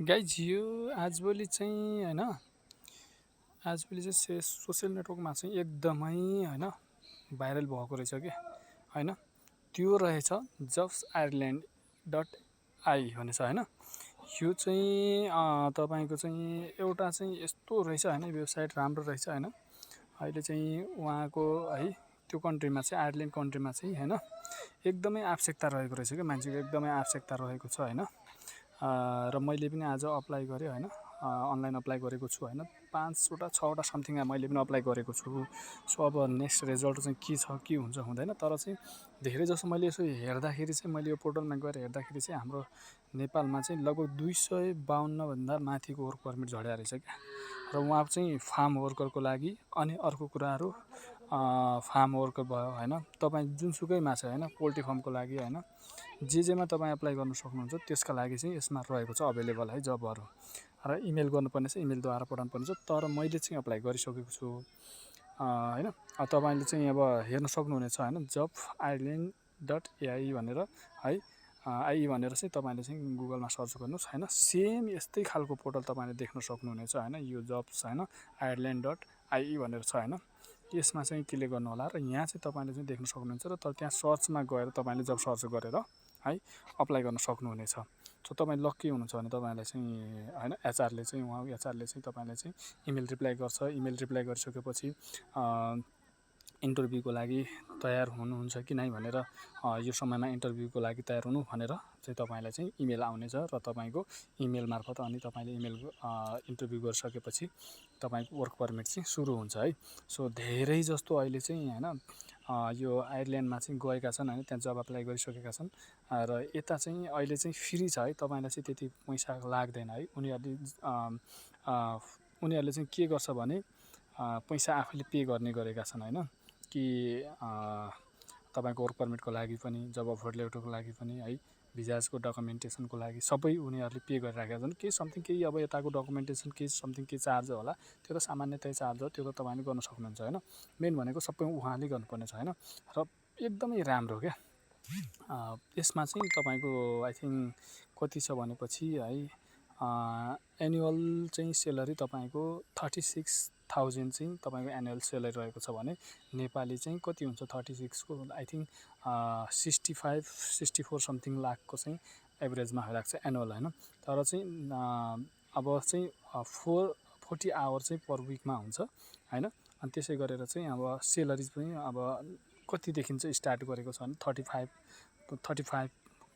Guys यो आजभोलि चाहिँ होइन आजभोलि चाहिँ सोसियल नेटवर्कमा चाहिँ एकदमै होइन भाइरल भएको रहेछ कि होइन त्यो रहेछ जब्स आयरल्यान्ड डट आई भनेछ होइन यो चाहिँ तपाईँको चाहिँ एउटा चाहिँ यस्तो रहेछ होइन वेबसाइट राम्रो रहेछ होइन अहिले चाहिँ उहाँको है त्यो कन्ट्रीमा चाहिँ आयरल्यान्ड कन्ट्रीमा चाहिँ होइन एकदमै आवश्यकता रहेको रहेछ कि मान्छेको एकदमै आवश्यकता रहेको छ होइन र मैले पनि आज अप्लाई गरेँ होइन अनलाइन अप्लाई गरेको छु होइन 5वटा 6वटा समथिङ मैले पनि अप्लाई गरेको छु। सो अब नेक्स्ट रिजल्ट चाहिँ के छ के हुन्छ हुँदैन तर चाहिँ धेरै जसो मैले यसो हेर्दाखेरि चाहिँ मैले यो पोर्टलमा गएर हेर्दाखेरि चाहिँ हाम्रो नेपालमा चाहिँ लगभग 252 भन्दा माथिको वर्क पर्मिट झड्या रहेछ क्या। र उहाँ चाहिँ फार्म वर्करको लागि अनि अर्को कुराहरू फार्म वर्कर भयो होइन तपाईँ जुनसुकैमा छ होइन पोल्ट्री फार्मको लागि होइन जेमा तपाईँ अप्लाई गर्न सक्नुहुन्छ त्यसका लागि चाहिँ यसमा रहेको छ अभाइलेबल है जबहरू। र इमेल गर्नुपर्ने छ इमेलद्वारा पठाउनुपर्ने छ तर मैले चाहिँ अप्लाई गरिसकेको छु होइन। तपाईँले चाहिँ अब हेर्न सक्नुहुनेछ होइन जब आयरल्यान्ड डट एआई भनेर है आई भनेर चाहिँ तपाईँले चाहिँ गुगलमा सर्च गर्नुहोस् होइन सेम यस्तै खालको पोर्टल तपाईँले देख्न सक्नुहुनेछ होइन यो जब्स होइन आयरल्यान्ड डट आई भनेर छ होइन यसमा चाहिँ क्लिक गर्नु होला र यहाँ चाहिँ तपाईँले चाहिँ देख्न सक्नुहुन्छ र तर त्यहाँ सर्चमा गएर तपाईँले जब सर्च गरेर है अप्लाई गर्न सक्नुहुनेछ। सो तपाईँ लक्की हुनुहुन्छ भने तपाईँलाई चाहिँ होइन एचआरले चाहिँ उहाँ एचआरले चाहिँ तपाईँलाई चाहिँ इमेल रिप्लाई गर्छ। इमेल रिप्लाई गरिसकेपछि इन्टरभ्यूको लागि तयार हुनुहुन्छ कि नै भनेर यो समयमा इन्टरभ्यूको लागि तयार हुनु भनेर चाहिँ तपाईँलाई चाहिँ इमेल आउनेछ र तपाईँको इमेल मार्फत अनि तपाईँले इमेल इन्टरभ्यू गरिसकेपछि तपाईँको वर्क पर्मिट चाहिँ सुरु हुन्छ है। सो धेरै जस्तो अहिले चाहिँ होइन यो आयरल्यान्डमा चाहिँ गएका छन् होइन त्यहाँ जब अप्लाई गरिसकेका छन् र यता चाहिँ अहिले चाहिँ फ्री छ है तपाईँलाई चाहिँ त्यति पैसा लाग्दैन है। उनीहरूले चाहिँ के गर्छ भने पैसा आफैले पे गर्ने गरेका छन् होइन कि तपाईँको वर्क पर्मिटको लागि पनि जब अफर लेटरको लागि पनि है भिजाजको डकुमेन्टेसनको लागि सबै उनीहरूले पे गरिराखेका छन्। केही समथिङ केही अब यताको डकुमेन्टेसन केही समथिङ केही चार्ज होला त्यो त सामान्यतया चार्ज हो त्यो त तपाईँले गर्न सक्नुहुन्छ होइन। मेन भनेको सबै उहाँले गर्नुपर्ने छ होइन र एकदमै राम्रो क्या। यसमा चाहिँ तपाईँको आई थिङ्क कति छ भनेपछि है एनुअल चाहिँ सेलरी तपाईँको 36,000 चाहिँ तपाईँको एनुअल सेलरी रहेको छ भने नेपाली चाहिँ कति हुन्छ 36को आई थिङ्क 65-64 समथिङ लाखको चाहिँ एभरेजमा भइरहेको छ एनुअल होइन। तर चाहिँ अब चाहिँ 40 आवर चाहिँ पर विकमा हुन्छ होइन। अनि त्यसै गरेर चाहिँ अब सेलरी पनि अब कतिदेखि चाहिँ स्टार्ट गरेको छ भने 35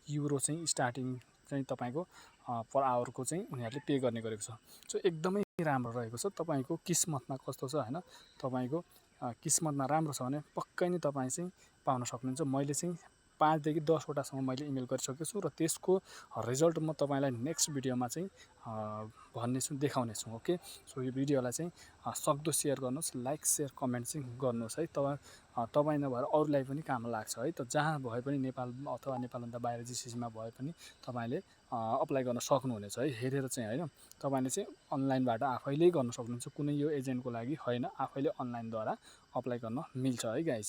युरो चाहिँ स्टार्टिङ चाहिँ तपाईँको पर आवरको चाहिँ उनीहरूले पे गर्ने गरेको छ। सो एकदमै राम्रो रहेको छ। तपाईँको किस्मतमा कस्तो छ होइन तपाईँको किस्मतमा राम्रो छ भने पक्कै नै तपाईँ चाहिँ पाउन सक्नुहुन्छ। मैले चाहिँ 5 देखि 10वटासम्म मैले इमेल गरिसकेको छु र त्यसको रिजल्ट म तपाईँलाई नेक्स्ट भिडियोमा चाहिँ भन्नेछु देखाउनेछु। ओके सो यो भिडियोलाई चाहिँ सक्दो सेयर गर्नुहोस् लाइक सेयर कमेन्ट चाहिँ गर्नुहोस् है। तपाईँ नभएर अरूलाई पनि काम लाग्छ है। त जहाँ भए पनि नेपाल अथवा नेपालभन्दा बाहिर जिसिसीमा भए पनि तपाईँले अप्लाई गर्न सक्नुहुनेछ है हेरेर चाहिँ होइन। तपाईँले चाहिँ अनलाइनबाट आफैले गर्न सक्नुहुन्छ कुनै यो एजेन्टको लागि होइन आफैले अनलाइनद्वारा अप्लाई गर्न मिल्छ है गाइज।